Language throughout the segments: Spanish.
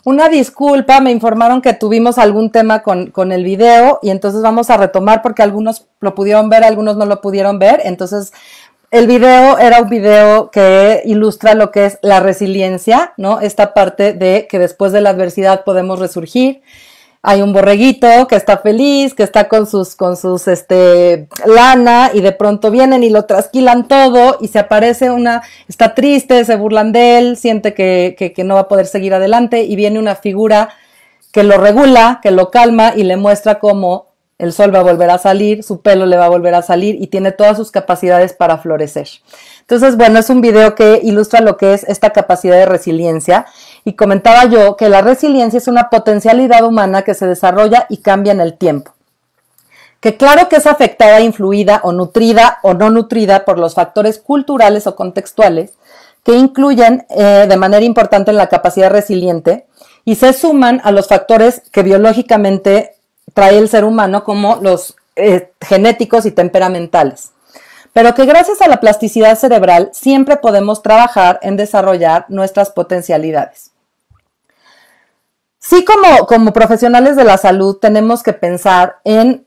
Una disculpa, me informaron que tuvimos algún tema con el video y entonces vamos a retomar porque algunos lo pudieron ver, algunos no lo pudieron ver. Entonces, el video era un video que ilustra lo que es la resiliencia, ¿no? Esta parte de que después de la adversidad podemos resurgir. Hay un borreguito que está feliz, que está con sus lana y de pronto vienen y lo trasquilan todo y se aparece está triste, se burlan de él, siente que no va a poder seguir adelante y viene una figura que lo regula, que lo calma y le muestra cómo el sol va a volver a salir, su pelo le va a volver a salir y tiene todas sus capacidades para florecer. Entonces, bueno, es un video que ilustra lo que es esta capacidad de resiliencia y comentaba yo que la resiliencia es una potencialidad humana que se desarrolla y cambia en el tiempo. Que claro que es afectada, influida o nutrida o no nutrida por los factores culturales o contextuales que incluyen de manera importante en la capacidad resiliente y se suman a los factores que biológicamente trae el ser humano como los genéticos y temperamentales. Pero que gracias a la plasticidad cerebral siempre podemos trabajar en desarrollar nuestras potencialidades. Sí, como profesionales de la salud tenemos que pensar en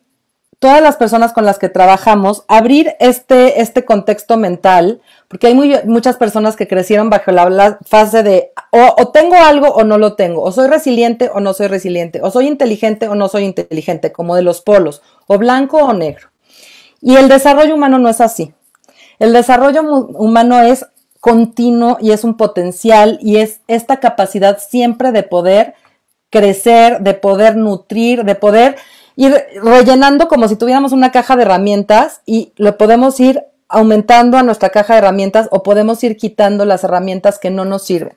todas las personas con las que trabajamos, abrir este contexto mental, porque hay muchas personas que crecieron bajo la fase de o tengo algo o no lo tengo, o soy resiliente o no soy resiliente, o soy inteligente o no soy inteligente, como de los polos, o blanco o negro. Y el desarrollo humano no es así. El desarrollo humano es continuo y es un potencial y es esta capacidad siempre de poder crecer, de poder nutrir, de poder ir rellenando como si tuviéramos una caja de herramientas y lo podemos ir aumentando a nuestra caja de herramientas o podemos ir quitando las herramientas que no nos sirven.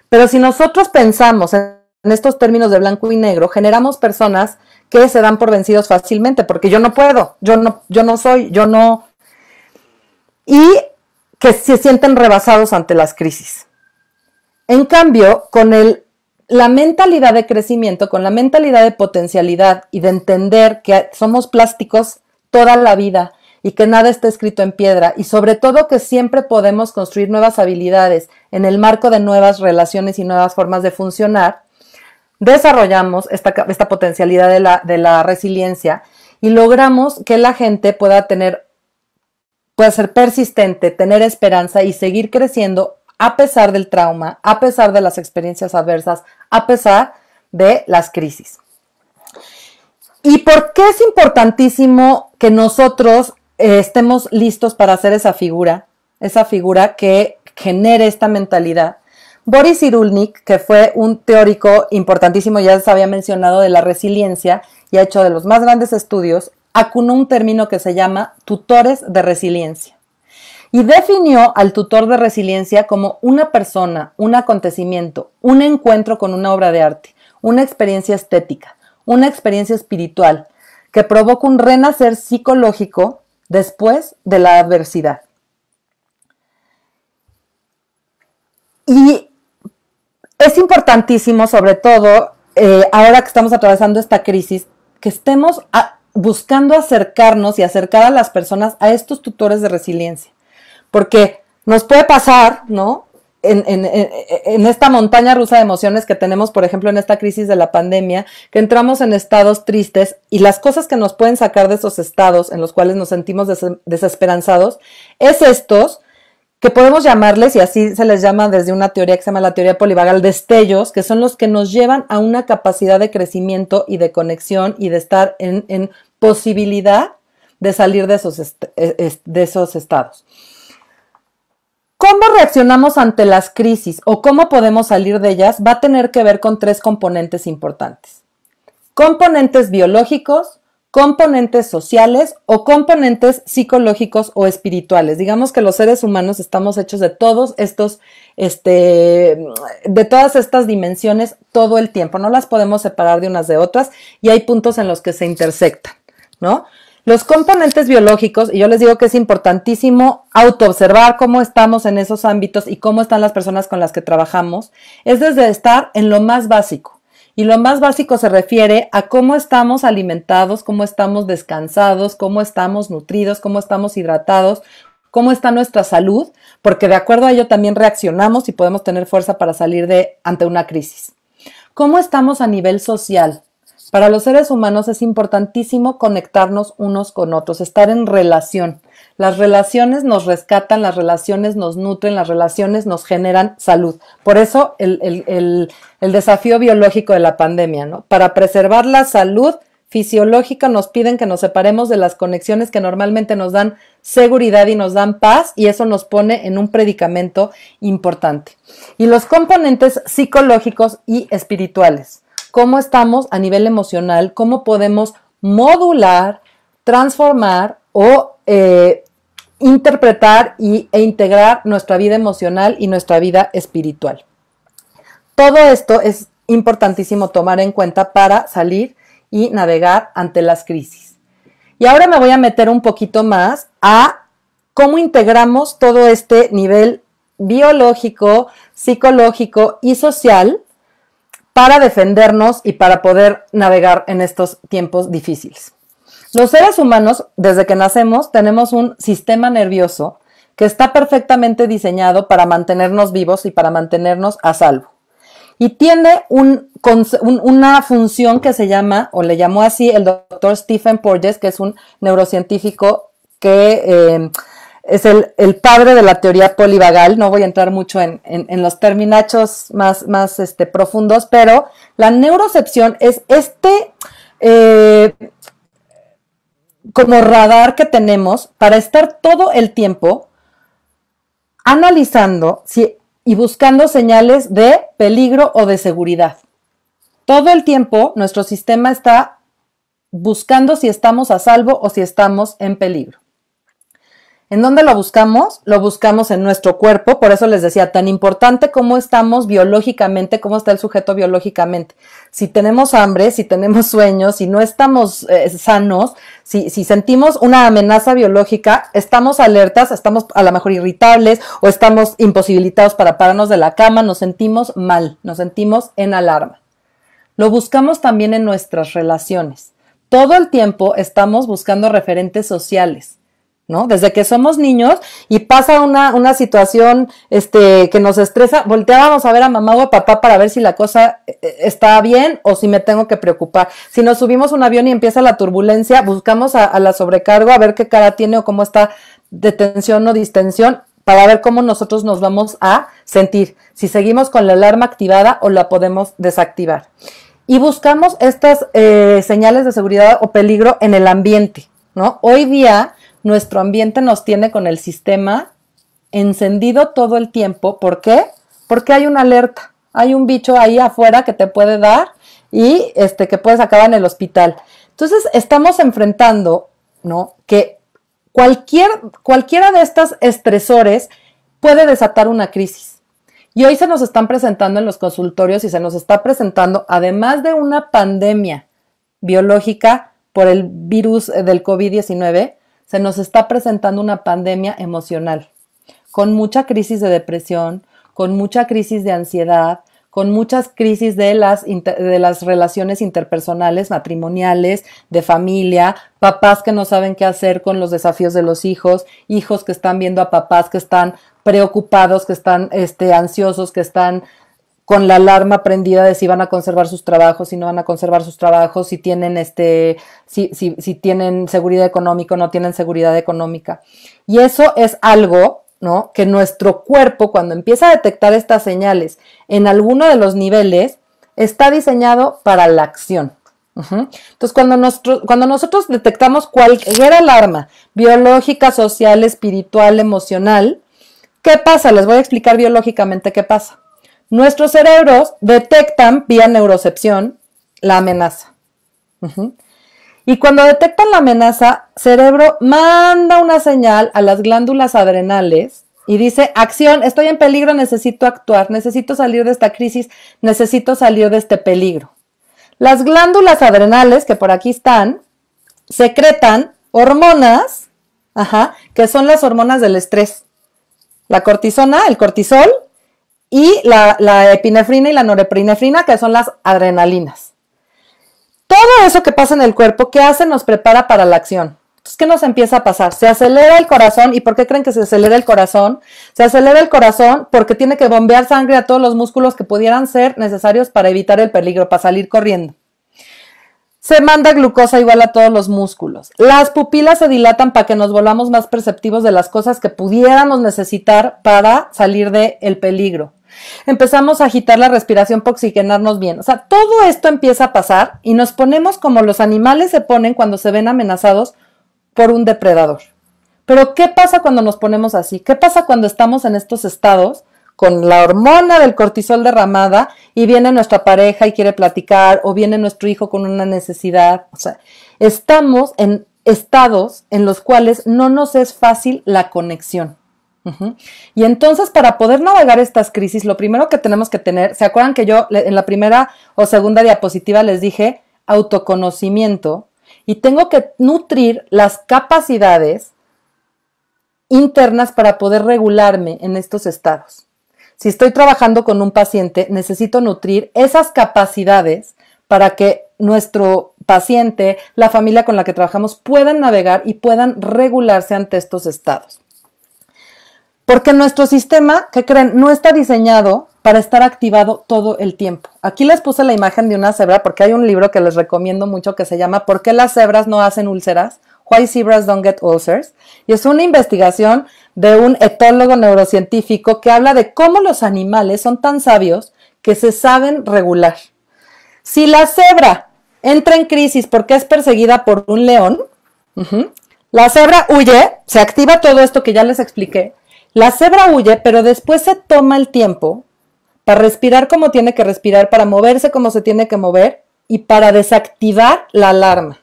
Pero si nosotros pensamos en estos términos de blanco y negro, generamos personas que se dan por vencidos fácilmente porque yo no puedo, yo no soy, y que se sienten rebasados ante las crisis. En cambio, con la mentalidad de crecimiento, con la mentalidad de potencialidad y de entender que somos plásticos toda la vida y que nada está escrito en piedra y sobre todo que siempre podemos construir nuevas habilidades en el marco de nuevas relaciones y nuevas formas de funcionar, desarrollamos esta potencialidad de la resiliencia y logramos que la gente pueda ser persistente, tener esperanza y seguir creciendo a pesar del trauma, a pesar de las experiencias adversas, a pesar de las crisis. ¿Y por qué es importantísimo que nosotros estemos listos para hacer esa figura que genere esta mentalidad? Boris Cyrulnik, que fue un teórico importantísimo, ya se había mencionado, de la resiliencia y ha hecho de los más grandes estudios, acunó un término que se llama tutores de resiliencia. Y definió al tutor de resiliencia como una persona, un acontecimiento, un encuentro con una obra de arte, una experiencia estética, una experiencia espiritual que provoca un renacer psicológico después de la adversidad. Y es importantísimo, sobre todo ahora que estamos atravesando esta crisis, que estemos buscando acercarnos y acercar a las personas a estos tutores de resiliencia. Porque nos puede pasar, ¿no? En esta montaña rusa de emociones que tenemos, por ejemplo, en esta crisis de la pandemia, que entramos en estados tristes y las cosas que nos pueden sacar de esos estados en los cuales nos sentimos desesperanzados, es estos que podemos llamarles, y así se les llama desde una teoría que se llama la teoría polivagal, destellos, que son los que nos llevan a una capacidad de crecimiento y de conexión y de estar en posibilidad de salir de esos estados. ¿Cómo reaccionamos ante las crisis o cómo podemos salir de ellas? Va a tener que ver con 3 componentes importantes. Componentes biológicos, componentes sociales o componentes psicológicos o espirituales. Digamos que los seres humanos estamos hechos de todos estos, de todas estas dimensiones todo el tiempo. No las podemos separar de unas de otras y hay puntos en los que se intersectan, ¿no? Los componentes biológicos, y yo les digo que es importantísimo autoobservar cómo estamos en esos ámbitos y cómo están las personas con las que trabajamos, es desde estar en lo más básico. Y lo más básico se refiere a cómo estamos alimentados, cómo estamos descansados, cómo estamos nutridos, cómo estamos hidratados, cómo está nuestra salud, porque de acuerdo a ello también reaccionamos y podemos tener fuerza para salir ante una crisis. ¿Cómo estamos a nivel social? Para los seres humanos es importantísimo conectarnos unos con otros, estar en relación. Las relaciones nos rescatan, las relaciones nos nutren, las relaciones nos generan salud. Por eso el desafío biológico de la pandemia, ¿no? Para preservar la salud fisiológica nos piden que nos separemos de las conexiones que normalmente nos dan seguridad y nos dan paz, y eso nos pone en un predicamento importante. Y los componentes psicológicos y espirituales. ¿Cómo estamos a nivel emocional? ¿Cómo podemos modular, transformar o interpretar e integrar nuestra vida emocional y nuestra vida espiritual? Todo esto es importantísimo tomar en cuenta para salir y navegar ante las crisis. Y ahora me voy a meter un poquito más a cómo integramos todo este nivel biológico, psicológico y social para defendernos y para poder navegar en estos tiempos difíciles. Los seres humanos, desde que nacemos, tenemos un sistema nervioso que está perfectamente diseñado para mantenernos vivos y para mantenernos a salvo. Y tiene una función que se llama, o le llamó así el doctor Stephen Porges, que es un neurocientífico que es el padre de la teoría polivagal. No voy a entrar mucho en los terminachos más profundos, pero la neurocepción es como radar que tenemos para estar todo el tiempo analizando y buscando señales de peligro o de seguridad. Todo el tiempo nuestro sistema está buscando si estamos a salvo o si estamos en peligro. ¿En dónde lo buscamos? Lo buscamos en nuestro cuerpo. Por eso les decía, tan importante cómo estamos biológicamente, cómo está el sujeto biológicamente. Si tenemos hambre, si tenemos sueños, si no estamos sanos, si sentimos una amenaza biológica, estamos alertas, estamos a lo mejor irritables o estamos imposibilitados para pararnos de la cama, nos sentimos mal, nos sentimos en alarma. Lo buscamos también en nuestras relaciones. Todo el tiempo estamos buscando referentes sociales, ¿no? Desde que somos niños y pasa una situación que nos estresa, volteábamos a ver a mamá o a papá para ver si la cosa está bien o si me tengo que preocupar. Si nos subimos a un avión y empieza la turbulencia, buscamos a la sobrecargo a ver qué cara tiene o cómo está de tensión o distensión para ver cómo nosotros nos vamos a sentir, si seguimos con la alarma activada o la podemos desactivar. Y buscamos estas señales de seguridad o peligro en el ambiente, ¿no? Hoy día nuestro ambiente nos tiene con el sistema encendido todo el tiempo. ¿Por qué? Porque hay una alerta. Hay un bicho ahí afuera que te puede dar y que puedes acabar en el hospital. Entonces estamos enfrentando, ¿no?, que cualquiera de estos estresores puede desatar una crisis. Y hoy se nos están presentando en los consultorios y se nos está presentando, además de una pandemia biológica por el virus del COVID-19, se nos está presentando una pandemia emocional, con mucha crisis de depresión, con mucha crisis de ansiedad, con muchas crisis de las relaciones interpersonales, matrimoniales, de familia, papás que no saben qué hacer con los desafíos de los hijos, hijos que están viendo a papás que están preocupados, que están ansiosos, que están con la alarma prendida de si van a conservar sus trabajos, si no van a conservar sus trabajos, si tienen si tienen seguridad económica o no tienen seguridad económica. Y eso es algo, ¿no?, que nuestro cuerpo, cuando empieza a detectar estas señales en alguno de los niveles, está diseñado para la acción. Entonces, cuando nosotros detectamos cualquier alarma biológica, social, espiritual, emocional, ¿qué pasa? Les voy a explicar biológicamente qué pasa. Nuestros cerebros detectan vía neurocepción la amenaza. Y cuando detectan la amenaza, cerebro manda una señal a las glándulas adrenales y dice: acción, estoy en peligro, necesito actuar, necesito salir de esta crisis, necesito salir de este peligro. Las glándulas adrenales, que por aquí están, secretan hormonas, que son las hormonas del estrés. La cortisona, el cortisol, y la epinefrina y la norepinefrina, que son las adrenalinas. Todo eso que pasa en el cuerpo, ¿qué hace? Nos prepara para la acción. Entonces, ¿qué nos empieza a pasar? Se acelera el corazón. ¿Y por qué creen que se acelera el corazón? Se acelera el corazón porque tiene que bombear sangre a todos los músculos que pudieran ser necesarios para evitar el peligro, para salir corriendo. Se manda glucosa igual a todos los músculos. Las pupilas se dilatan para que nos volvamos más perceptivos de las cosas que pudiéramos necesitar para salir del peligro. Empezamos a agitar la respiración para oxigenarnos bien. O sea, todo esto empieza a pasar y nos ponemos como los animales se ponen cuando se ven amenazados por un depredador. Pero ¿qué pasa cuando nos ponemos así? ¿Qué pasa cuando estamos en estos estados con la hormona del cortisol derramada y viene nuestra pareja y quiere platicar o viene nuestro hijo con una necesidad? O sea, estamos en estados en los cuales no nos es fácil la conexión. Y entonces, para poder navegar estas crisis, lo primero que tenemos que tener, ¿se acuerdan que yo en la primera o segunda diapositiva les dije autoconocimiento? Y tengo que nutrir las capacidades internas para poder regularme en estos estados. Si estoy trabajando con un paciente, necesito nutrir esas capacidades para que nuestro paciente, la familia con la que trabajamos, puedan navegar y puedan regularse ante estos estados. Porque nuestro sistema, ¿qué creen? No está diseñado para estar activado todo el tiempo. Aquí les puse la imagen de una cebra porque hay un libro que les recomiendo mucho que se llama ¿Por qué las cebras no hacen úlceras? Why Zebras Don't Get Ulcers. Y es una investigación de un etólogo neurocientífico que habla de cómo los animales son tan sabios que se saben regular. Si la cebra entra en crisis porque es perseguida por un león, la cebra huye, se activa todo esto que ya les expliqué. La cebra huye, pero después se toma el tiempo para respirar como tiene que respirar, para moverse como se tiene que mover y para desactivar la alarma.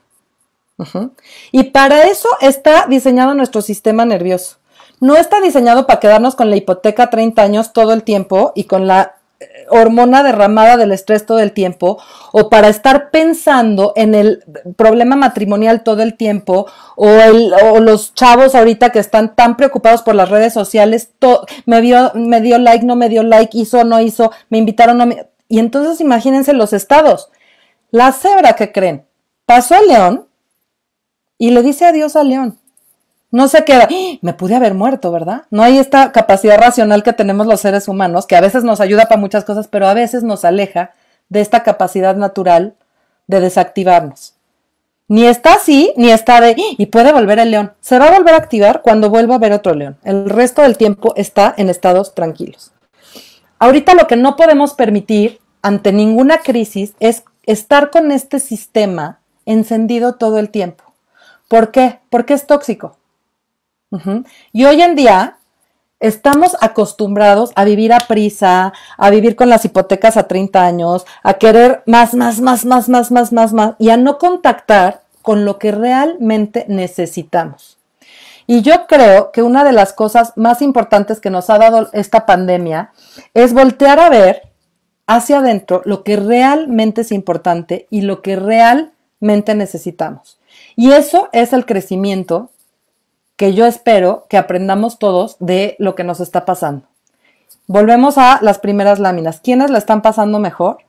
Y para eso está diseñado nuestro sistema nervioso. No está diseñado para quedarnos con la hipoteca 30 años todo el tiempo y con la hormona derramada del estrés todo el tiempo, o para estar pensando en el problema matrimonial todo el tiempo, o los chavos ahorita que están tan preocupados por las redes sociales, me dio like, no me dio like, hizo, no hizo, me invitaron, no me... Y entonces imagínense los estados. La cebra, ¿qué creen? Pasó al león y le dice adiós al león. No se queda, me pude haber muerto, ¿verdad? No hay esta capacidad racional que tenemos los seres humanos, que a veces nos ayuda para muchas cosas, pero a veces nos aleja de esta capacidad natural de desactivarnos. Ni está así, ni está de, y puede volver el león. Se va a volver a activar cuando vuelva a ver otro león. El resto del tiempo está en estados tranquilos. Ahorita lo que no podemos permitir ante ninguna crisis es estar con este sistema encendido todo el tiempo. ¿Por qué? Porque es tóxico. Y hoy en día estamos acostumbrados a vivir a prisa, a vivir con las hipotecas a 30 años, a querer más, y a no contactar con lo que realmente necesitamos. Y yo creo que una de las cosas más importantes que nos ha dado esta pandemia es voltear a ver hacia adentro lo que realmente es importante y lo que realmente necesitamos. Y eso es el crecimiento que yo espero que aprendamos todos de lo que nos está pasando. Volvemos a las primeras láminas. ¿Quiénes la están pasando mejor?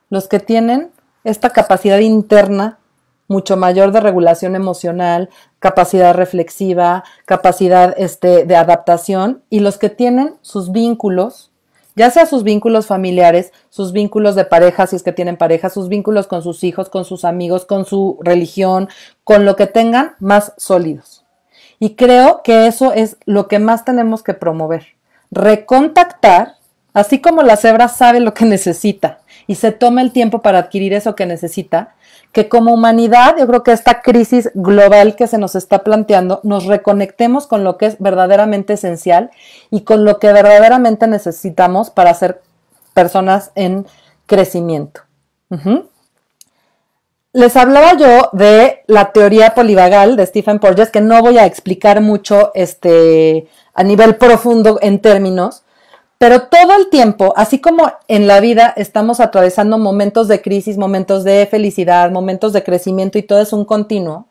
Los que tienen esta capacidad interna mucho mayor de regulación emocional, capacidad reflexiva, capacidad de adaptación, y los que tienen sus vínculos, ya sea sus vínculos familiares, sus vínculos de pareja, si es que tienen pareja, sus vínculos con sus hijos, con sus amigos, con su religión, con lo que tengan más sólidos. Y creo que eso es lo que más tenemos que promover. Recontactar, así como la cebra sabe lo que necesita y se toma el tiempo para adquirir eso que necesita, que como humanidad, yo creo que esta crisis global que se nos está planteando, nos reconectemos con lo que es verdaderamente esencial y con lo que verdaderamente necesitamos para ser personas en crecimiento. Les hablaba yo de la teoría polivagal de Stephen Porges, que no voy a explicar mucho a nivel profundo en términos, pero todo el tiempo, así como en la vida estamos atravesando momentos de crisis, momentos de felicidad, momentos de crecimiento y todo es un continuo,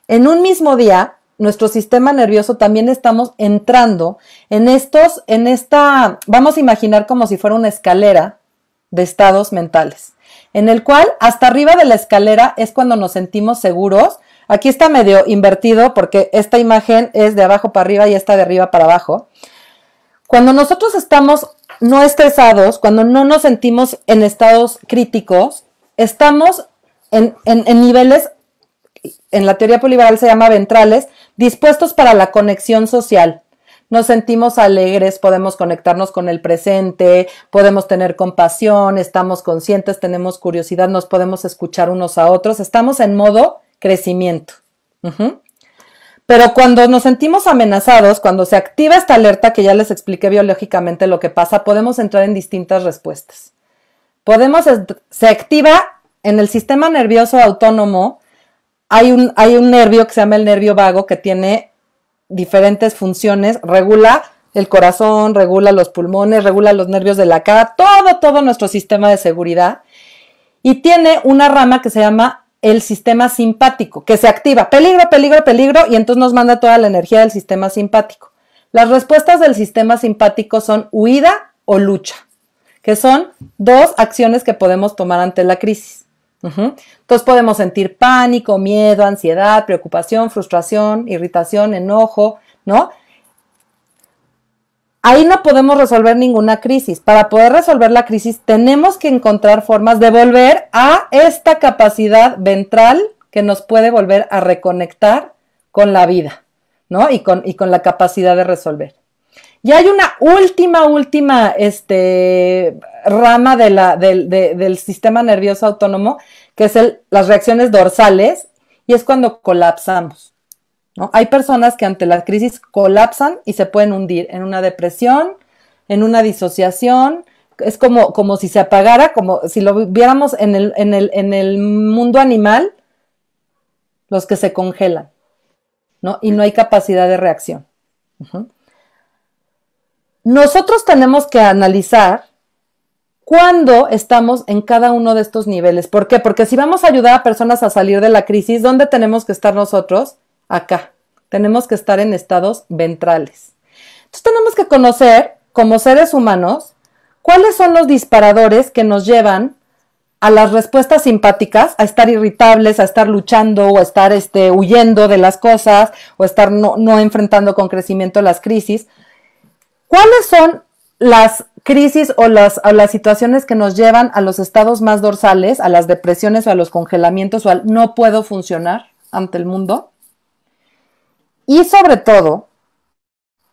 en un mismo día, nuestro sistema nervioso también estamos entrando en esta, vamos a imaginar como si fuera una escalera de estados mentales, en el cual hasta arriba de la escalera es cuando nos sentimos seguros, Aquí está medio invertido porque esta imagen es de abajo para arriba y esta de arriba para abajo. Cuando nosotros estamos no estresados, cuando no nos sentimos en estados críticos, estamos en niveles, en la teoría polivagal se llama ventrales, dispuestos para la conexión social. Nos sentimos alegres, podemos conectarnos con el presente, podemos tener compasión, estamos conscientes, tenemos curiosidad, nos podemos escuchar unos a otros, estamos en modo crecimiento. Pero cuando nos sentimos amenazados, cuando se activa esta alerta que ya les expliqué biológicamente lo que pasa, podemos entrar en distintas respuestas. Se activa en el sistema nervioso autónomo, hay un nervio que se llama el nervio vago que tiene diferentes funciones, regula el corazón, regula los pulmones, regula los nervios de la cara, todo nuestro sistema de seguridad, y tiene una rama que se llama el sistema simpático, que se activa, peligro, peligro, peligro, y entonces nos manda toda la energía del sistema simpático. Las respuestas del sistema simpático son huida o lucha, que son dos acciones que podemos tomar ante la crisis. Entonces podemos sentir pánico, miedo, ansiedad, preocupación, frustración, irritación, enojo, ¿no? Ahí no podemos resolver ninguna crisis. Para poder resolver la crisis tenemos que encontrar formas de volver a esta capacidad ventral que nos puede volver a reconectar con la vida, ¿no? Y con la capacidad de resolver. Y hay una última rama del sistema nervioso autónomo, que es las reacciones dorsales, y es cuando colapsamos, ¿no? Hay personas que ante la crisis colapsan y se pueden hundir en una depresión, en una disociación. Es como si se apagara, como si lo viéramos en el mundo animal, los que se congelan, ¿no? Y no hay capacidad de reacción. Nosotros tenemos que analizar cuándo estamos en cada uno de estos niveles. ¿Por qué? Porque si vamos a ayudar a personas a salir de la crisis, ¿dónde tenemos que estar nosotros? Acá. Tenemos que estar en estados ventrales. Entonces tenemos que conocer, como seres humanos, cuáles son los disparadores que nos llevan a las respuestas simpáticas, a estar irritables, a estar luchando o a estar huyendo de las cosas o estar no enfrentando con crecimiento las crisis. ¿Cuáles son las crisis o las situaciones que nos llevan a los estados más dorsales, a las depresiones o a los congelamientos o al no puedo funcionar ante el mundo? Y sobre todo,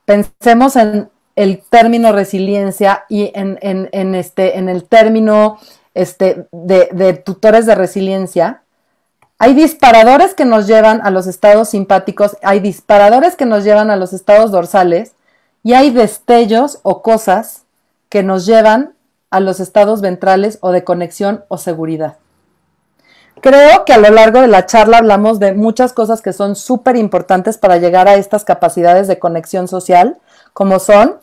pensemos en el término resiliencia y en el término de tutores de resiliencia. Hay disparadores que nos llevan a los estados simpáticos, hay disparadores que nos llevan a los estados dorsales y hay destellos o cosas que nos llevan a los estados ventrales o de conexión o seguridad. Creo que a lo largo de la charla hablamos de muchas cosas que son súper importantes para llegar a estas capacidades de conexión social, como son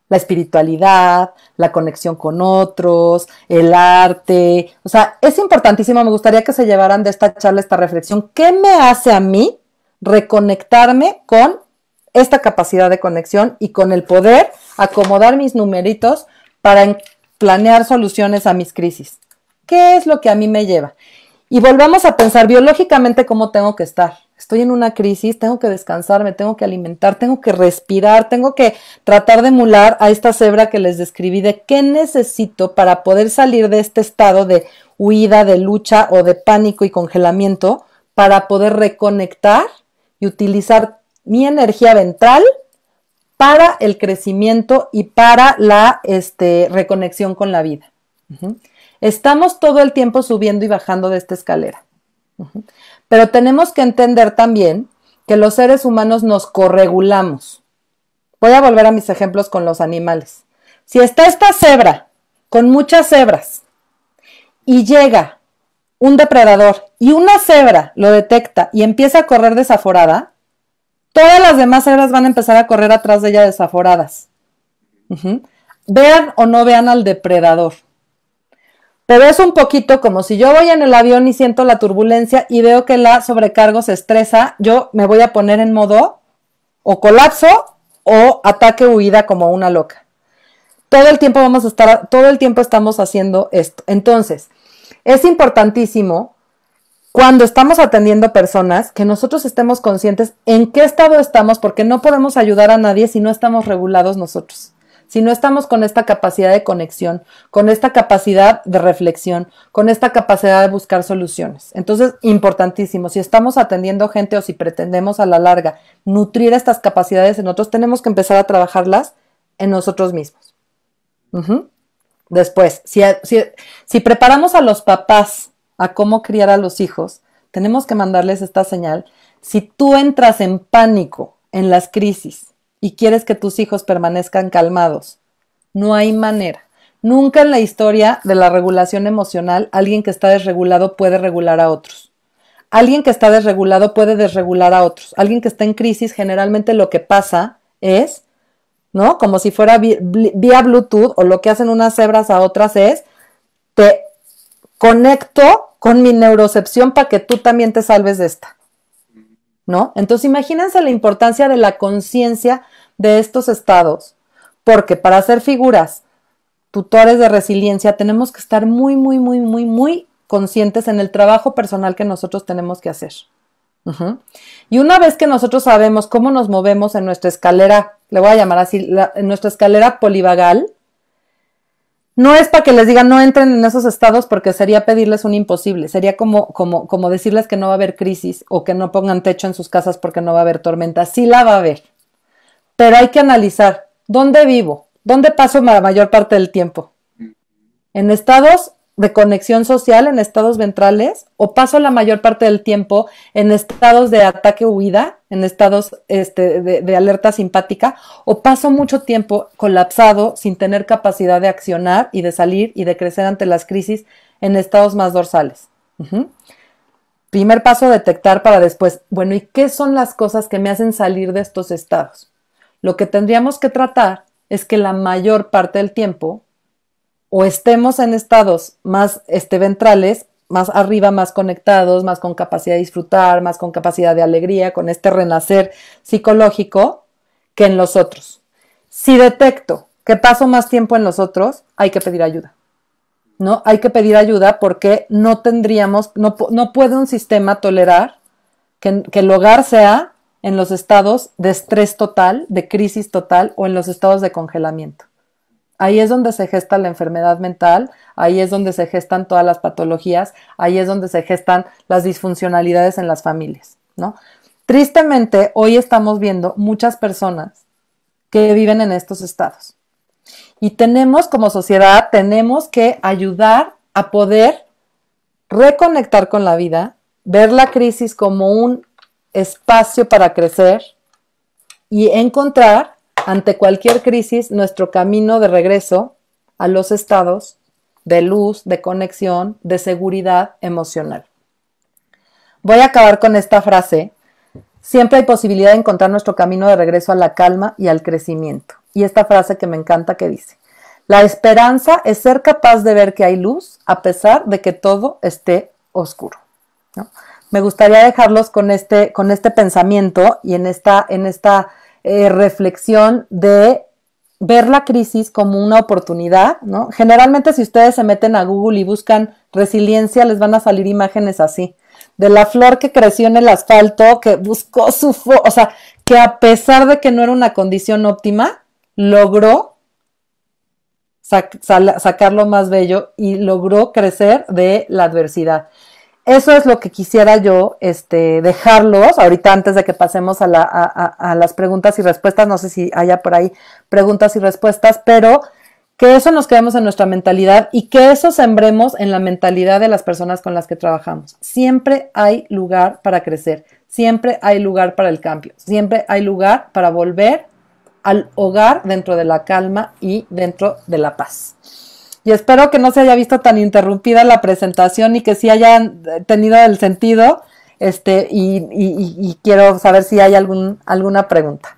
la espiritualidad, la conexión con otros, el arte. O sea, es importantísimo, me gustaría que se llevaran de esta charla esta reflexión. ¿Qué me hace a mí reconectarme con esta capacidad de conexión y con el poder acomodar mis numeritos para planear soluciones a mis crisis? ¿Qué es lo que a mí me lleva? Y volvamos a pensar biológicamente cómo tengo que estar. Estoy en una crisis, tengo que descansar, me tengo que alimentar, tengo que respirar, tengo que tratar de emular a esta cebra que les describí de qué necesito para poder salir de este estado de huida, de lucha o de pánico y congelamiento para poder reconectar y utilizar mi energía ventral para el crecimiento y para la reconexión con la vida. Estamos todo el tiempo subiendo y bajando de esta escalera. Pero tenemos que entender también que los seres humanos nos corregulamos. Voy a volver a mis ejemplos con los animales. Si está esta cebra con muchas cebras y llega un depredador y una cebra lo detecta y empieza a correr desaforada, todas las demás cebras van a empezar a correr atrás de ella desaforadas. Vean o no vean al depredador. Pero es un poquito como si yo voy en el avión y siento la turbulencia y veo que la sobrecargo se estresa, yo me voy a poner en modo o colapso o ataque huida como una loca. Todo el tiempo estamos haciendo esto. Entonces, es importantísimo cuando estamos atendiendo personas, que nosotros estemos conscientes en qué estado estamos, porque no podemos ayudar a nadie si no estamos regulados nosotros, si no estamos con esta capacidad de conexión, con esta capacidad de reflexión, con esta capacidad de buscar soluciones. Entonces, importantísimo, si estamos atendiendo gente o si pretendemos a la larga nutrir estas capacidades en otros, tenemos que empezar a trabajarlas en nosotros mismos. Después, si preparamos a los papás a cómo criar a los hijos, tenemos que mandarles esta señal. Si tú entras en pánico en las crisis y quieres que tus hijos permanezcan calmados, no hay manera. Nunca en la historia de la regulación emocional alguien que está desregulado puede regular a otros. Alguien que está desregulado puede desregular a otros. Alguien que está en crisis, generalmente lo que pasa es, ¿no? Como si fuera vía Bluetooth, o lo que hacen unas cebras a otras es, te conecto con mi neurocepción para que tú también te salves de esta, ¿no? Entonces imagínense la importancia de la conciencia de estos estados, porque para ser figuras, tutores de resiliencia, tenemos que estar muy, muy, muy, muy, muy conscientes en el trabajo personal que nosotros tenemos que hacer. Y una vez que nosotros sabemos cómo nos movemos en nuestra escalera, le voy a llamar así, en nuestra escalera polivagal, no es para que les digan no entren en esos estados porque sería pedirles un imposible, sería como decirles que no va a haber crisis o que no pongan techo en sus casas porque no va a haber tormenta. Sí la va a haber, pero hay que analizar dónde vivo, dónde paso la mayor parte del tiempo, en estados de conexión social, en estados ventrales, o paso la mayor parte del tiempo en estados de ataque-huida, en estados de alerta simpática, o paso mucho tiempo colapsado sin tener capacidad de accionar y de salir y de crecer ante las crisis en estados más dorsales. Primer paso, detectar para después, bueno, ¿y qué son las cosas que me hacen salir de estos estados? Lo que tendríamos que tratar es que la mayor parte del tiempo o estemos en estados más ventrales, más arriba, más conectados, más con capacidad de disfrutar, más con capacidad de alegría, con este renacer psicológico, que en los otros. Si detecto que paso más tiempo en los otros, hay que pedir ayuda, ¿no? Hay que pedir ayuda porque no puede un sistema tolerar que el hogar sea en los estados de estrés total, de crisis total o en los estados de congelamiento. Ahí es donde se gesta la enfermedad mental, ahí es donde se gestan todas las patologías, ahí es donde se gestan las disfuncionalidades en las familias, ¿no? Tristemente, hoy estamos viendo muchas personas que viven en estos estados. Y como sociedad, tenemos que ayudar a poder reconectar con la vida, ver la crisis como un espacio para crecer y encontrar ante cualquier crisis nuestro camino de regreso a los estados de luz, de conexión, de seguridad emocional. Voy a acabar con esta frase. Siempre hay posibilidad de encontrar nuestro camino de regreso a la calma y al crecimiento. Y esta frase que me encanta que dice: la esperanza es ser capaz de ver que hay luz a pesar de que todo esté oscuro, ¿no? Me gustaría dejarlos con este pensamiento y en esta reflexión de ver la crisis como una oportunidad, ¿no? Generalmente si ustedes se meten a Google y buscan resiliencia, les van a salir imágenes así, de la flor que creció en el asfalto, que buscó o sea, que a pesar de que no era una condición óptima, logró sacar lo más bello y logró crecer de la adversidad. Eso es lo que quisiera yo dejarlos ahorita antes de que pasemos a las preguntas y respuestas. No sé si haya por ahí preguntas y respuestas, pero que eso nos quedemos en nuestra mentalidad y que eso sembremos en la mentalidad de las personas con las que trabajamos. Siempre hay lugar para crecer, siempre hay lugar para el cambio, siempre hay lugar para volver al hogar dentro de la calma y dentro de la paz. Y espero que no se haya visto tan interrumpida la presentación y que sí hayan tenido el sentido, y quiero saber si hay alguna pregunta.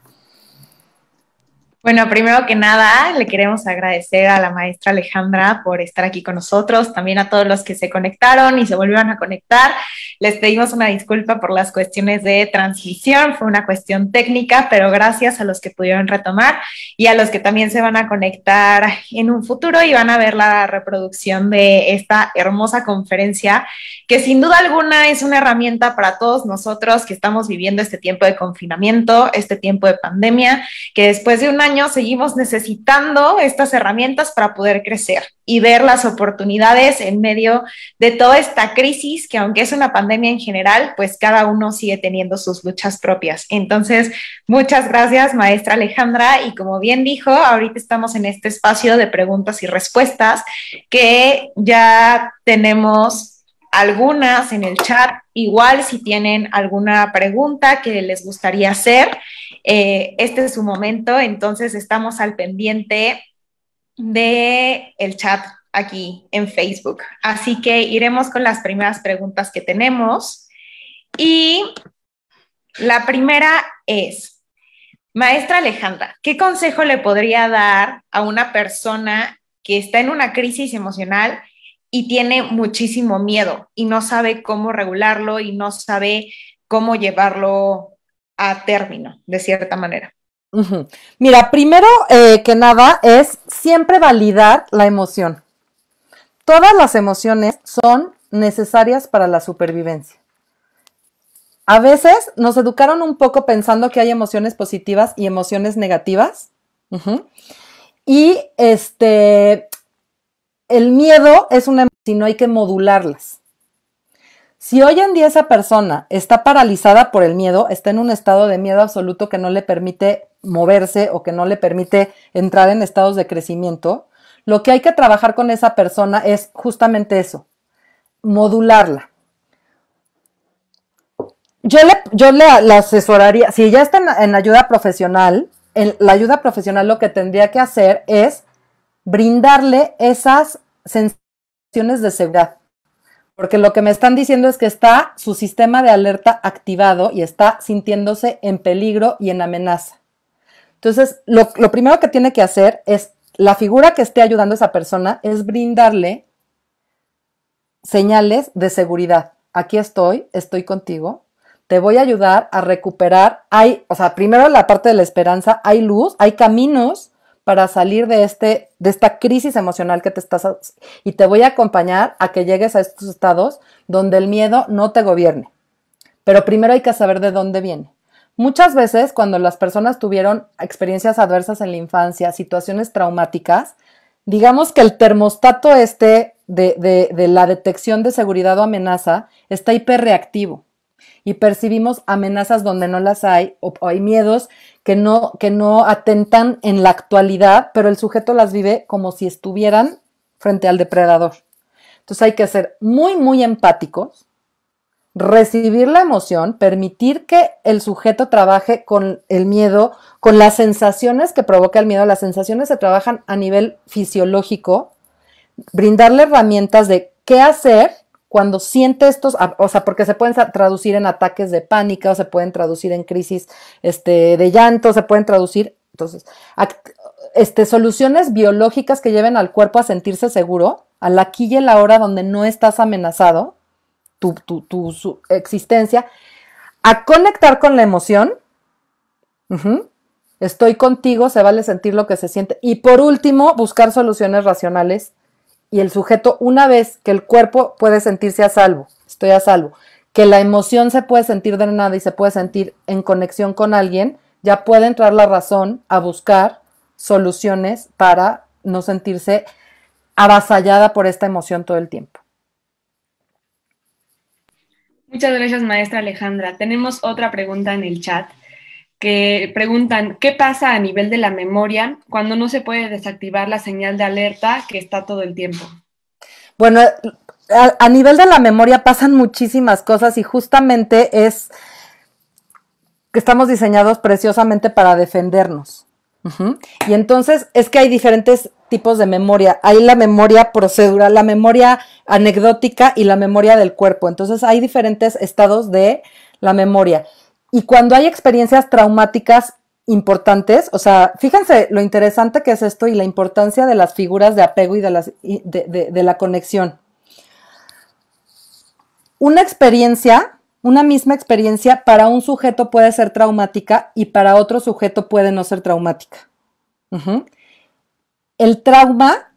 Bueno, primero que nada, le queremos agradecer a la maestra Alejandra por estar aquí con nosotros, también a todos los que se conectaron y se volvieron a conectar. Les pedimos una disculpa por las cuestiones de transmisión, fue una cuestión técnica, pero gracias a los que pudieron retomar y a los que también se van a conectar en un futuro y van a ver la reproducción de esta hermosa conferencia, que sin duda alguna es una herramienta para todos nosotros que estamos viviendo este tiempo de confinamiento, este tiempo de pandemia, que después de un año seguimos necesitando estas herramientas para poder crecer y ver las oportunidades en medio de toda esta crisis, que aunque es una pandemia en general, pues cada uno sigue teniendo sus luchas propias. Entonces, muchas gracias, maestra Alejandra, y como bien dijo, ahorita estamos en este espacio de preguntas y respuestas, que ya tenemos algunas en el chat. Igual si tienen alguna pregunta que les gustaría hacer, este es su momento, entonces estamos al pendiente del chat aquí en Facebook. Así que iremos con las primeras preguntas que tenemos. Y la primera es, maestra Alejandra, ¿qué consejo le podría dar a una persona que está en una crisis emocional y tiene muchísimo miedo y no sabe cómo regularlo y no sabe cómo llevarlo a término, de cierta manera? Mira, primero que nada es siempre validar la emoción. Todas las emociones son necesarias para la supervivencia. A veces nos educaron un poco pensando que hay emociones positivas y emociones negativas. Y el miedo es una emoción, sino hay que modularlas. Si hoy en día esa persona está paralizada por el miedo, está en un estado de miedo absoluto que no le permite moverse o que no le permite entrar en estados de crecimiento, lo que hay que trabajar con esa persona es justamente eso, modularla. Yo le asesoraría, si ya está en ayuda profesional, la ayuda profesional lo que tendría que hacer es brindarle esas sensaciones de seguridad. Porque lo que me están diciendo es que está su sistema de alerta activado y está sintiéndose en peligro y en amenaza. Entonces, lo primero que tiene que hacer es, la figura que esté ayudando a esa persona, es brindarle señales de seguridad. Aquí estoy contigo, te voy a ayudar a recuperar. Primero la parte de la esperanza, hay luz, hay caminos para salir de esta crisis emocional que y te voy a acompañar a que llegues a estos estados donde el miedo no te gobierne. Pero primero hay que saber de dónde viene. Muchas veces cuando las personas tuvieron experiencias adversas en la infancia, situaciones traumáticas, digamos que el termostato de la detección de seguridad o amenaza está hiperreactivo y percibimos amenazas donde no las hay o hay miedos que no atentan en la actualidad, pero el sujeto las vive como si estuvieran frente al depredador. Entonces hay que ser muy, muy empáticos, recibir la emoción, permitir que el sujeto trabaje con el miedo, con las sensaciones que provoca el miedo. Las sensaciones se trabajan a nivel fisiológico, brindarle herramientas de qué hacer cuando siente estos, porque se pueden traducir en ataques de pánico, se pueden traducir en crisis de llanto, se pueden traducir, entonces, soluciones biológicas que lleven al cuerpo a sentirse seguro, al aquí y el ahora donde no estás amenazado, su existencia, a conectar con la emoción. Estoy contigo, se vale sentir lo que se siente. Y por último, buscar soluciones racionales. Y el sujeto, una vez que el cuerpo puede sentirse a salvo, estoy a salvo, que la emoción se puede sentir drenada y se puede sentir en conexión con alguien, ya puede entrar la razón a buscar soluciones para no sentirse avasallada por esta emoción todo el tiempo. Muchas gracias, maestra Alejandra. Tenemos otra pregunta en el chat que preguntan, ¿qué pasa a nivel de la memoria cuando no se puede desactivar la señal de alerta que está todo el tiempo? Bueno, a nivel de la memoria pasan muchísimas cosas y justamente es que estamos diseñados preciosamente para defendernos. Y entonces es que hay diferentes tipos de memoria. Hay la memoria procedural, la memoria anecdótica y la memoria del cuerpo. Entonces hay diferentes estados de la memoria. Y cuando hay experiencias traumáticas importantes, o sea, fíjense lo interesante que es esto y la importancia de las figuras de apego y de la conexión. una experiencia, una misma experiencia para un sujeto puede ser traumática y para otro sujeto puede no ser traumática. El trauma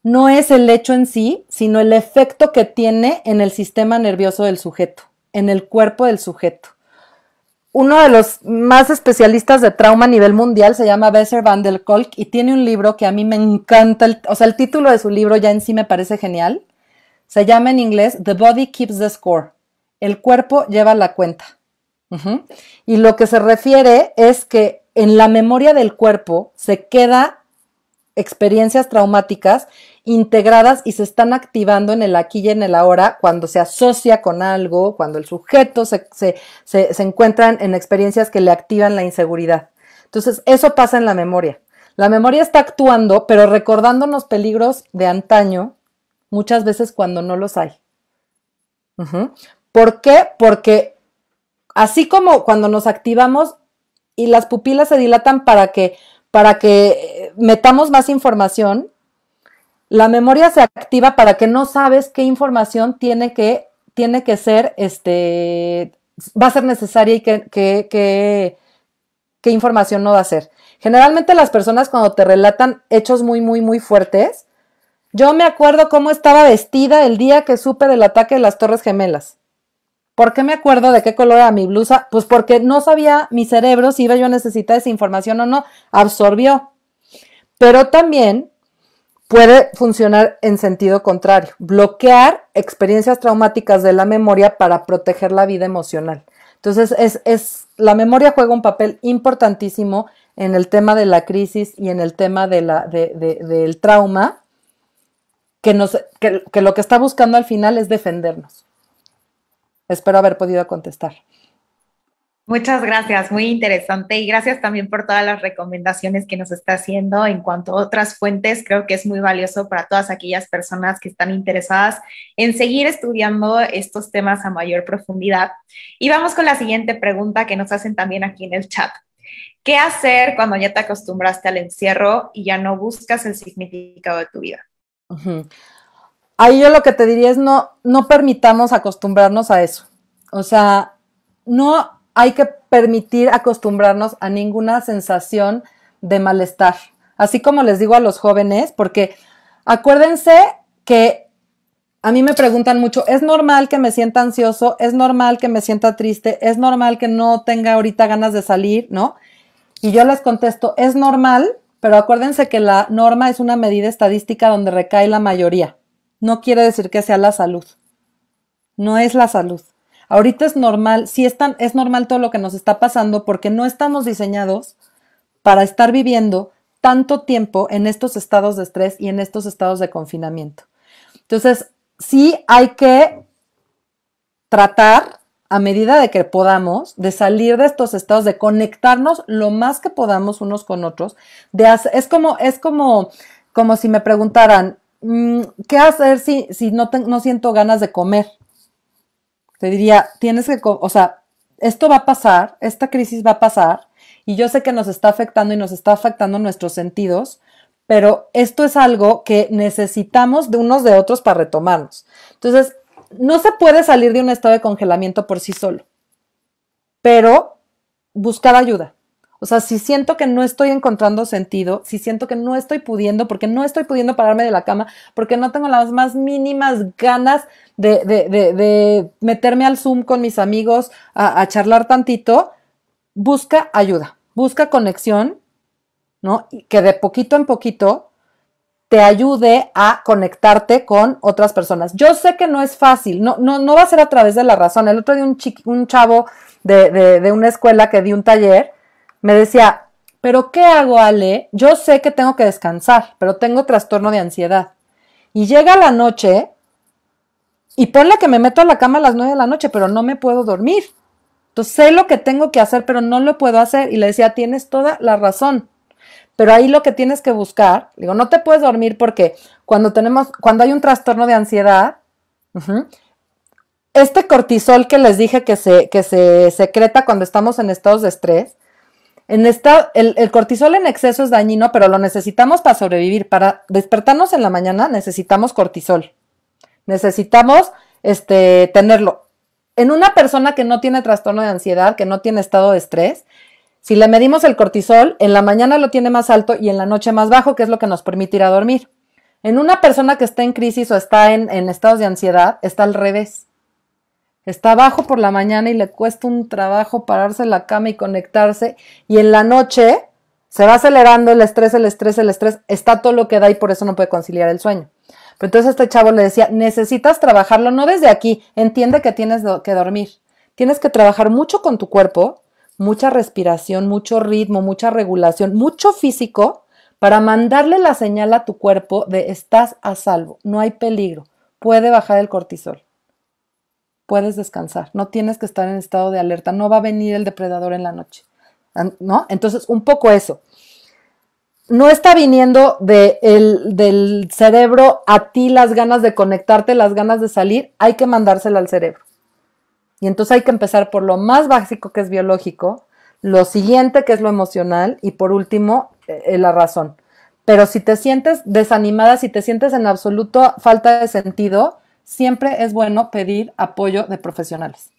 no es el hecho en sí, sino el efecto que tiene en el sistema nervioso del sujeto, en el cuerpo del sujeto. Uno de los más especialistas de trauma a nivel mundial se llama Bessel van der Kolk y tiene un libro que a mí me encanta, el título de su libro ya en sí me parece genial. Se llama en inglés The Body Keeps the Score. El cuerpo lleva la cuenta. Y lo que se refiere es que en la memoria del cuerpo se queda experiencias traumáticas integradas y se están activando en el aquí y en el ahora cuando se asocia con algo, cuando el sujeto se encuentra en experiencias que le activan la inseguridad. Entonces, eso pasa en la memoria. La memoria está actuando, pero recordándonos peligros de antaño, muchas veces cuando no los hay. ¿Por qué? Porque así como cuando nos activamos y las pupilas se dilatan para que metamos más información, la memoria se activa para que no sabes qué información tiene que ser, va a ser necesaria y qué información no va a ser. Generalmente las personas cuando te relatan hechos muy, muy, muy fuertes, yo me acuerdo cómo estaba vestida el día que supe del ataque de las Torres Gemelas. ¿Por qué me acuerdo de qué color era mi blusa? Pues porque no sabía mi cerebro si iba yo a necesitar esa información o no. Absorbió. Pero también puede funcionar en sentido contrario. Bloquear experiencias traumáticas de la memoria para proteger la vida emocional. Entonces, la memoria juega un papel importantísimo en el tema de la crisis y en el tema del trauma, que lo que está buscando al final es defendernos. Espero haber podido contestar. Muchas gracias, muy interesante y gracias también por todas las recomendaciones que nos está haciendo en cuanto a otras fuentes. Creo que es muy valioso para todas aquellas personas que están interesadas en seguir estudiando estos temas a mayor profundidad. Y vamos con la siguiente pregunta que nos hacen también aquí en el chat. ¿Qué hacer cuando ya te acostumbraste al encierro y ya no buscas el significado de tu vida? Ahí yo lo que te diría es no permitamos acostumbrarnos a eso. O sea, no hay que permitir acostumbrarnos a ninguna sensación de malestar. Así como les digo a los jóvenes, porque acuérdense que a mí me preguntan mucho, ¿es normal que me sienta ansioso? ¿Es normal que me sienta triste? ¿Es normal que no tenga ahorita ganas de salir? ¿No? Y yo les contesto, es normal, pero acuérdense que la norma es una medida estadística donde recae la mayoría. No quiere decir que sea la salud. No es la salud. Ahorita es normal, sí es normal todo lo que nos está pasando porque no estamos diseñados para estar viviendo tanto tiempo en estos estados de estrés y en estos estados de confinamiento. Entonces, sí hay que tratar, a medida de que podamos, de salir de estos estados, de conectarnos lo más que podamos unos con otros. Es como si me preguntaran, ¿qué hacer si no siento ganas de comer? Te diría, esto va a pasar, esta crisis va a pasar, y yo sé que nos está afectando y nos está afectando nuestros sentidos, pero esto es algo que necesitamos de unos de otros para retomarnos. Entonces, no se puede salir de un estado de congelamiento por sí solo, pero buscar ayuda. O sea, si siento que no estoy encontrando sentido, si siento que no estoy pudiendo, porque no estoy pudiendo pararme de la cama, porque no tengo las más mínimas ganas de meterme al Zoom con mis amigos a charlar tantito, busca ayuda, busca conexión, ¿no? Y que de poquito en poquito te ayude a conectarte con otras personas. Yo sé que no es fácil, no va a ser a través de la razón. El otro día un chavo de una escuela que di un taller me decía, ¿pero qué hago, Ale? Yo sé que tengo que descansar, pero tengo trastorno de ansiedad. Y llega la noche y ponle que me meto a la cama a las 9 de la noche, pero no me puedo dormir. Entonces sé lo que tengo que hacer, pero no lo puedo hacer. Y le decía, tienes toda la razón. Pero ahí lo que tienes que buscar, digo, no te puedes dormir porque cuando hay un trastorno de ansiedad, este cortisol que les dije que se secreta cuando estamos en estados de estrés, el cortisol en exceso es dañino, pero lo necesitamos para sobrevivir. Para despertarnos en la mañana necesitamos cortisol. Necesitamos tenerlo. En una persona que no tiene trastorno de ansiedad, que no tiene estado de estrés, si le medimos el cortisol, en la mañana lo tiene más alto y en la noche más bajo, que es lo que nos permite ir a dormir. En una persona que está en crisis o está en estados de ansiedad, está al revés. Está bajo por la mañana y le cuesta un trabajo pararse en la cama y conectarse, y en la noche se va acelerando el estrés, está todo lo que da y por eso no puede conciliar el sueño. Pero entonces este chavo le decía, necesitas trabajarlo, no desde aquí, entiende que tienes que dormir. Tienes que trabajar mucho con tu cuerpo, mucha respiración, mucho ritmo, mucha regulación, mucho físico, para mandarle la señal a tu cuerpo de estás a salvo, no hay peligro, puede bajar el cortisol, puedes descansar, no tienes que estar en estado de alerta, no va a venir el depredador en la noche, ¿no? Entonces, un poco eso. No está viniendo del cerebro a ti las ganas de conectarte, las ganas de salir, hay que mandársela al cerebro. Y entonces hay que empezar por lo más básico, que es biológico, lo siguiente, que es lo emocional, y por último, la razón. Pero si te sientes desanimada, si te sientes en absoluto falta de sentido, siempre es bueno pedir apoyo de profesionales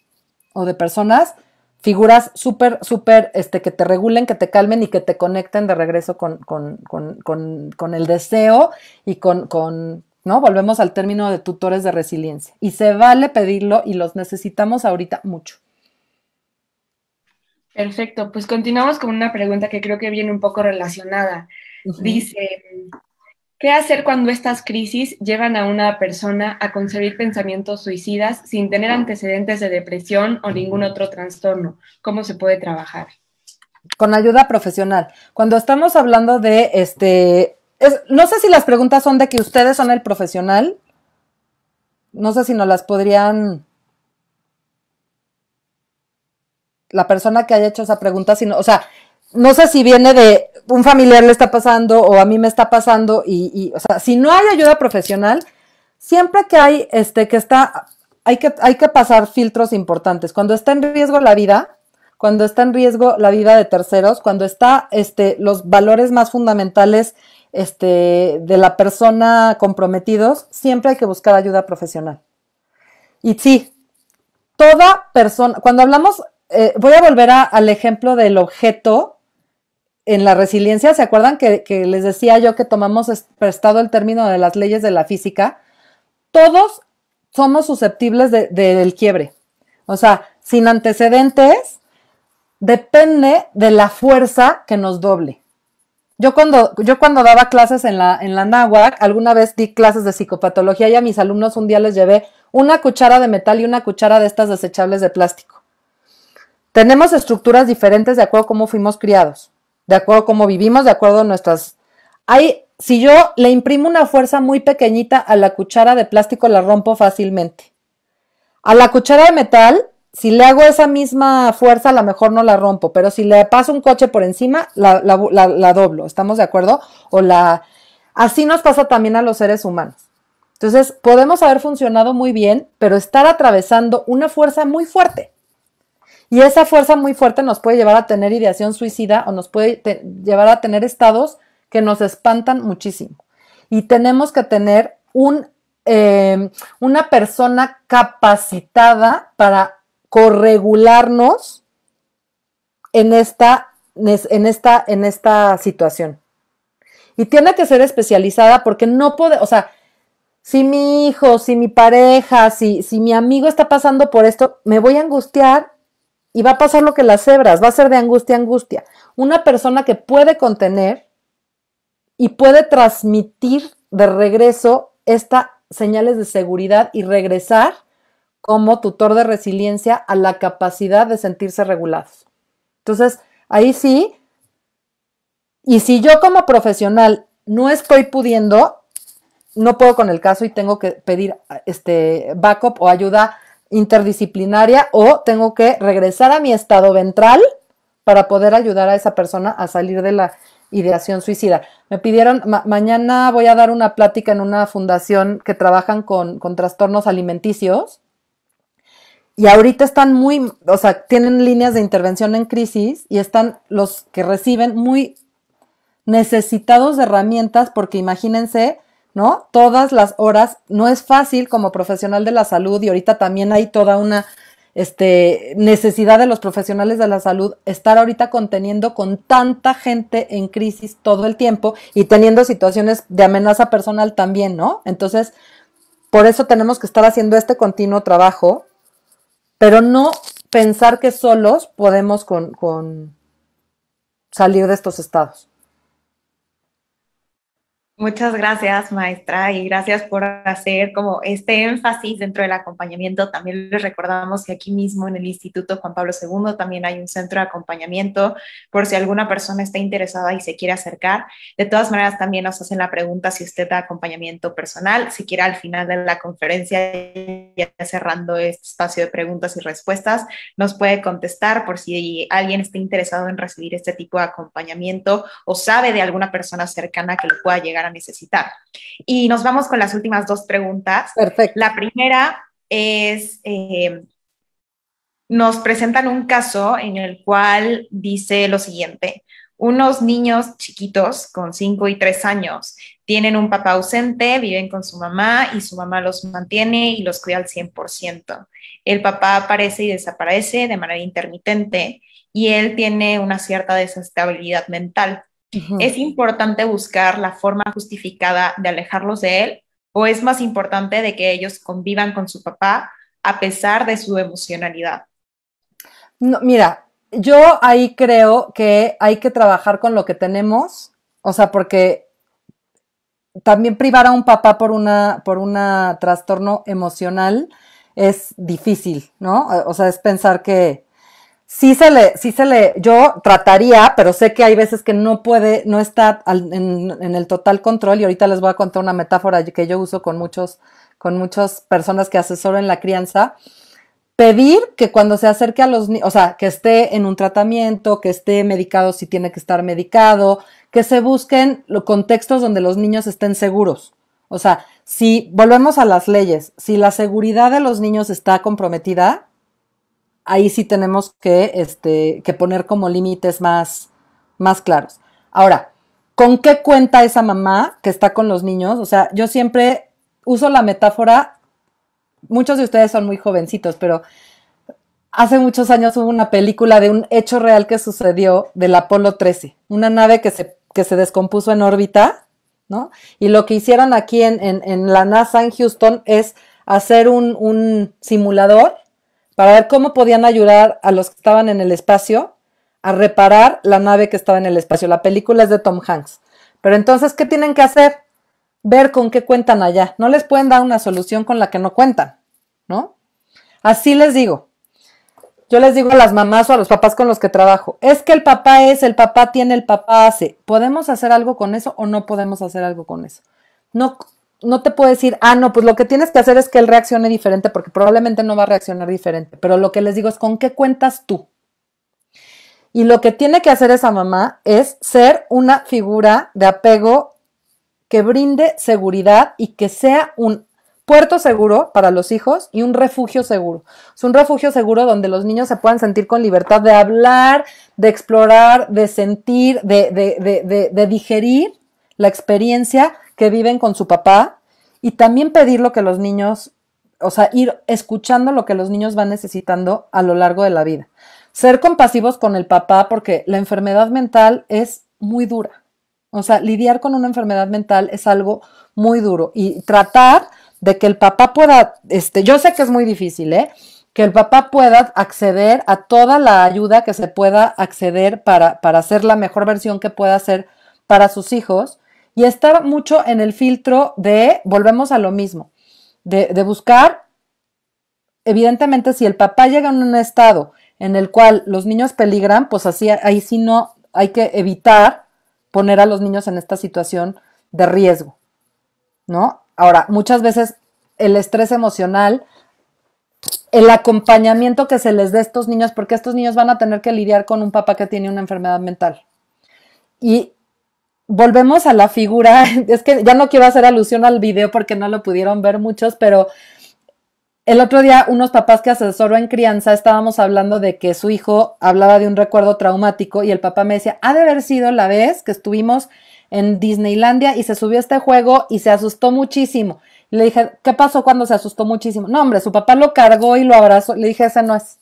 o de personas, figuras súper, que te regulen, que te calmen y que te conecten de regreso con el deseo y ¿no? Volvemos al término de tutores de resiliencia. Y se vale pedirlo y los necesitamos ahorita mucho. Perfecto, pues continuamos con una pregunta que creo que viene un poco relacionada. Dice, ¿qué hacer cuando estas crisis llevan a una persona a concebir pensamientos suicidas sin tener antecedentes de depresión o ningún otro trastorno? ¿Cómo se puede trabajar? Con ayuda profesional. Cuando estamos hablando de no sé si las preguntas son de que ustedes son el profesional. No sé si nos las podrían... La persona que haya hecho esa pregunta, o sea, no sé si viene de un familiar le está pasando o a mí me está pasando o sea, si no hay ayuda profesional, siempre que hay, hay que pasar filtros importantes. Cuando está en riesgo la vida, cuando está en riesgo la vida de terceros, cuando está, los valores más fundamentales, de la persona comprometidos, siempre hay que buscar ayuda profesional. Y sí, toda persona, cuando hablamos, voy a volver al ejemplo del objeto en la resiliencia. ¿Se acuerdan que les decía yo que tomamos prestado el término de las leyes de la física? Todos somos susceptibles del quiebre. O sea, sin antecedentes, depende de la fuerza que nos doble. Yo cuando daba clases en la náhuac, alguna vez di clases de psicopatología y a mis alumnos un día les llevé una cuchara de metal y una cuchara de estas desechables de plástico. Tenemos estructuras diferentes de acuerdo a cómo fuimos criados, de acuerdo a cómo vivimos, de acuerdo a nuestras... Si yo le imprimo una fuerza muy pequeñita a la cuchara de plástico, la rompo fácilmente. A la cuchara de metal, si le hago esa misma fuerza, a lo mejor no la rompo, pero si le paso un coche por encima, la doblo, ¿estamos de acuerdo? Así nos pasa también a los seres humanos. Entonces, podemos haber funcionado muy bien, pero estar atravesando una fuerza muy fuerte. Y esa fuerza muy fuerte nos puede llevar a tener ideación suicida o nos puede llevar a tener estados que nos espantan muchísimo. Y tenemos que tener una persona capacitada para corregularnos en esta situación. Y tiene que ser especializada porque no puede, o sea, si mi hijo, si mi pareja, si mi amigo está pasando por esto, me voy a angustiar y va a pasar lo que las cebras, va a ser de angustia a angustia. Una persona que puede contener y puede transmitir de regreso estas señales de seguridad y regresar como tutor de resiliencia a la capacidad de sentirse regulados. Entonces, ahí sí, y si yo como profesional no estoy pudiendo, no puedo con el caso y tengo que pedir backup o ayuda interdisciplinaria o tengo que regresar a mi estado ventral para poder ayudar a esa persona a salir de la ideación suicida. Me pidieron, mañana voy a dar una plática en una fundación que trabajan con trastornos alimenticios y ahorita están tienen líneas de intervención en crisis y están los que reciben muy necesitados de herramientas porque imagínense ¿no? Todas las horas, no es fácil como profesional de la salud y ahorita también hay toda una necesidad de los profesionales de la salud estar ahorita conteniendo con tanta gente en crisis todo el tiempo y teniendo situaciones de amenaza personal también, ¿no? Entonces, por eso tenemos que estar haciendo este continuo trabajo, pero no pensar que solos podemos con salir de estos estados. Muchas gracias, maestra, y gracias por hacer como este énfasis dentro del acompañamiento. También les recordamos que aquí mismo en el Instituto Juan Pablo II también hay un centro de acompañamiento por si alguna persona está interesada y se quiere acercar. De todas maneras, también nos hacen la pregunta si usted da acompañamiento personal. Si quiere, al final de la conferencia, ya cerrando este espacio de preguntas y respuestas, nos puede contestar por si alguien está interesado en recibir este tipo de acompañamiento o sabe de alguna persona cercana que lo pueda llegar a necesitar. Y nos vamos con las últimas dos preguntas. Perfecto. La primera es, nos presentan un caso en el cual dice lo siguiente: unos niños chiquitos con 5 y 3 años tienen un papá ausente, viven con su mamá y su mamá los mantiene y los cuida al 100%. El papá aparece y desaparece de manera intermitente y él tiene una cierta desestabilidad mental. ¿Es importante buscar la forma justificada de alejarlos de él o es más importante de que ellos convivan con su papá a pesar de su emocionalidad? No, mira, yo ahí creo que hay que trabajar con lo que tenemos, o sea, porque también privar a un papá por una trastorno emocional es difícil, ¿no? O sea, es pensar que yo trataría, pero sé que hay veces que no puede, no está en el total control, y ahorita les voy a contar una metáfora que yo uso con muchas personas que asesoro en la crianza. Pedir que cuando se acerque a los niños, o sea, que esté en un tratamiento, que esté medicado si tiene que estar medicado, que se busquen los contextos donde los niños estén seguros. O sea, si volvemos a las leyes, si la seguridad de los niños está comprometida, ahí sí tenemos que poner como límites más claros. Ahora, ¿con qué cuenta esa mamá que está con los niños? O sea, yo siempre uso la metáfora, muchos de ustedes son muy jovencitos, pero hace muchos años hubo una película de un hecho real que sucedió del Apolo 13, una nave que se descompuso en órbita, ¿no? Y lo que hicieron aquí en la NASA en Houston es hacer un simulador para ver cómo podían ayudar a los que estaban en el espacio a reparar la nave que estaba en el espacio. La película es de Tom Hanks. Pero entonces, ¿qué tienen que hacer? Ver con qué cuentan allá. No les pueden dar una solución con la que no cuentan, ¿no? Así les digo. Yo les digo a las mamás o a los papás con los que trabajo, es que el papá tiene, el papá hace. ¿Podemos hacer algo con eso o no podemos hacer algo con eso? No te puedo decir, no, pues lo que tienes que hacer es que él reaccione diferente, porque probablemente no va a reaccionar diferente, pero lo que les digo es con qué cuentas tú. Y lo que tiene que hacer esa mamá es ser una figura de apego que brinde seguridad y que sea un puerto seguro para los hijos y un refugio seguro. Es un refugio seguro donde los niños se puedan sentir con libertad de hablar, de explorar, de sentir, de digerir la experiencia que viven con su papá, y también pedir lo que los niños, o sea, ir escuchando lo que los niños van necesitando a lo largo de la vida. Ser compasivos con el papá, porque la enfermedad mental es muy dura. O sea, lidiar con una enfermedad mental es algo muy duro, y tratar de que el papá pueda, yo sé que es muy difícil, que el papá pueda acceder a toda la ayuda que se pueda acceder para hacer la mejor versión que pueda hacer para sus hijos, y estar mucho en el filtro volvemos a lo mismo, de buscar, evidentemente, si el papá llega en un estado en el cual los niños peligran, pues ahí sí no, hay que evitar poner a los niños en esta situación de riesgo, ¿no? Ahora, muchas veces el estrés emocional, el acompañamiento que se les dé a estos niños, porque estos niños van a tener que lidiar con un papá que tiene una enfermedad mental. Y volvemos a la figura, es que ya no quiero hacer alusión al video porque no lo pudieron ver muchos, pero el otro día unos papás que asesoro en crianza estábamos hablando de que su hijo hablaba de un recuerdo traumático y el papá me decía, ha de haber sido la vez que estuvimos en Disneylandia y se subió a este juego y se asustó muchísimo. Y le dije, ¿qué pasó cuando se asustó muchísimo? No, hombre, su papá lo cargó y lo abrazó. Le dije, ese no es.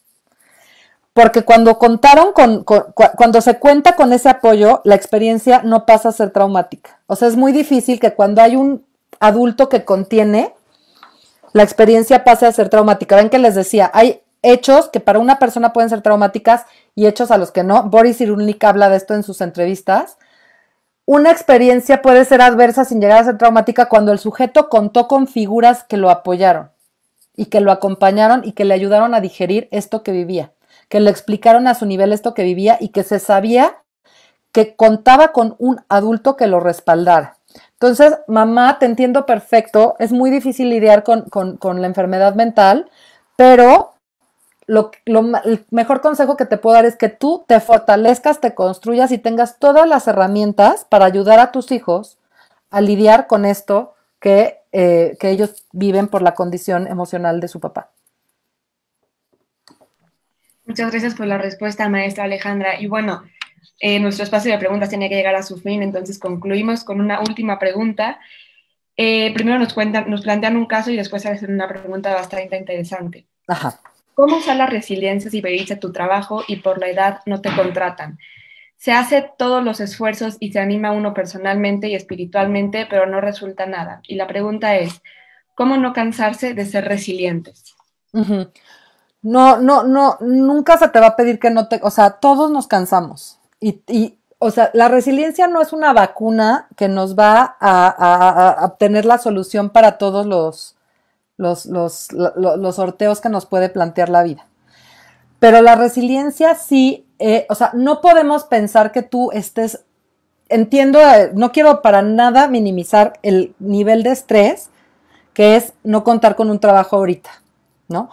Porque cuando contaron cuando se cuenta con ese apoyo, la experiencia no pasa a ser traumática. O sea, es muy difícil que cuando hay un adulto que contiene, la experiencia pase a ser traumática. Ven que les decía, hay hechos que para una persona pueden ser traumáticas y hechos a los que no. Boris Cyrulnik habla de esto en sus entrevistas. Una experiencia puede ser adversa sin llegar a ser traumática cuando el sujeto contó con figuras que lo apoyaron y que lo acompañaron y que le ayudaron a digerir esto que vivía, que le explicaron a su nivel esto que vivía y que se sabía que contaba con un adulto que lo respaldara. Entonces, mamá, te entiendo perfecto, es muy difícil lidiar con la enfermedad mental, pero el mejor consejo que te puedo dar es que tú te fortalezcas, te construyas y tengas todas las herramientas para ayudar a tus hijos a lidiar con esto que ellos viven por la condición emocional de su papá. Muchas gracias por la respuesta, maestra Alejandra. Y bueno, nuestro espacio de preguntas tiene que llegar a su fin, entonces concluimos con una última pregunta. Primero nos plantean un caso y después hacen una pregunta bastante interesante. Ajá. ¿Cómo usar la resiliencia si pediste tu trabajo y por la edad no te contratan? Se hace todos los esfuerzos y se anima uno personalmente y espiritualmente, pero no resulta nada. Y la pregunta es, ¿cómo no cansarse de ser resilientes? Uh-huh. No, nunca se te va a pedir que no te, o sea, todos nos cansamos. O sea, la resiliencia no es una vacuna que nos va a obtener la solución para todos los sorteos que nos puede plantear la vida. Pero la resiliencia sí, o sea, no podemos pensar que tú estés, entiendo, no quiero para nada minimizar el nivel de estrés que es no contar con un trabajo ahorita, ¿no?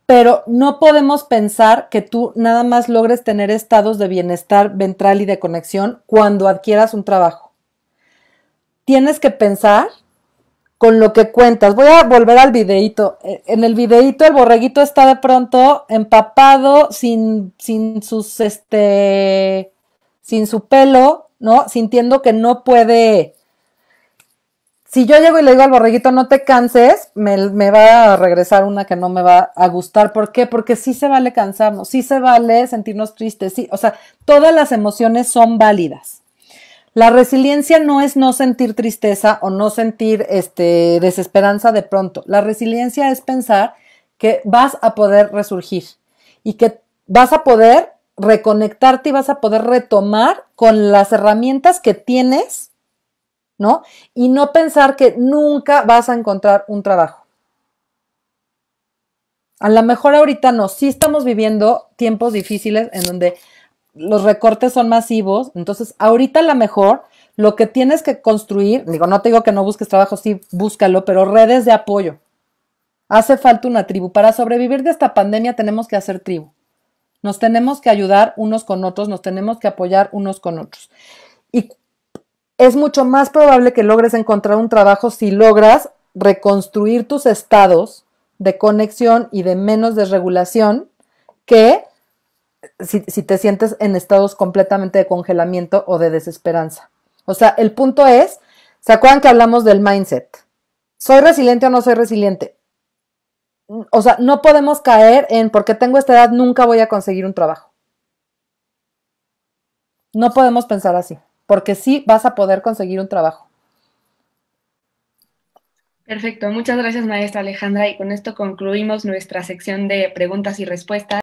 Pero no podemos pensar que tú nada más logres tener estados de bienestar ventral y de conexión cuando adquieras un trabajo. Tienes que pensar con lo que cuentas. Voy a volver al videíto. En el videíto el borreguito está de pronto empapado, sin su pelo, ¿no? Sintiendo que no puede. Si yo llego y le digo al borreguito, no te canses, me va a regresar una que no me va a gustar. ¿Por qué? Porque sí se vale cansarnos, sí se vale sentirnos tristes, sí. O sea, todas las emociones son válidas. La resiliencia no es no sentir tristeza o no sentir desesperanza de pronto. La resiliencia es pensar que vas a poder resurgir y que vas a poder reconectarte y vas a poder retomar con las herramientas que tienes, ¿no? Y no pensar que nunca vas a encontrar un trabajo. A lo mejor ahorita no, sí estamos viviendo tiempos difíciles en donde los recortes son masivos, entonces ahorita a lo mejor lo que tienes que construir, digo, no te digo que no busques trabajo, sí, búscalo, pero redes de apoyo. Hace falta una tribu. Para sobrevivir de esta pandemia tenemos que hacer tribu. Nos tenemos que ayudar unos con otros, nos tenemos que apoyar unos con otros. Y es mucho más probable que logres encontrar un trabajo si logras reconstruir tus estados de conexión y de menos desregulación que si te sientes en estados completamente de congelamiento o de desesperanza. O sea, el punto es, ¿se acuerdan que hablamos del mindset? ¿Soy resiliente o no soy resiliente? O sea, no podemos caer en porque tengo esta edad nunca voy a conseguir un trabajo. No podemos pensar así, porque sí vas a poder conseguir un trabajo. Perfecto, muchas gracias maestra Alejandra y con esto concluimos nuestra sección de preguntas y respuestas.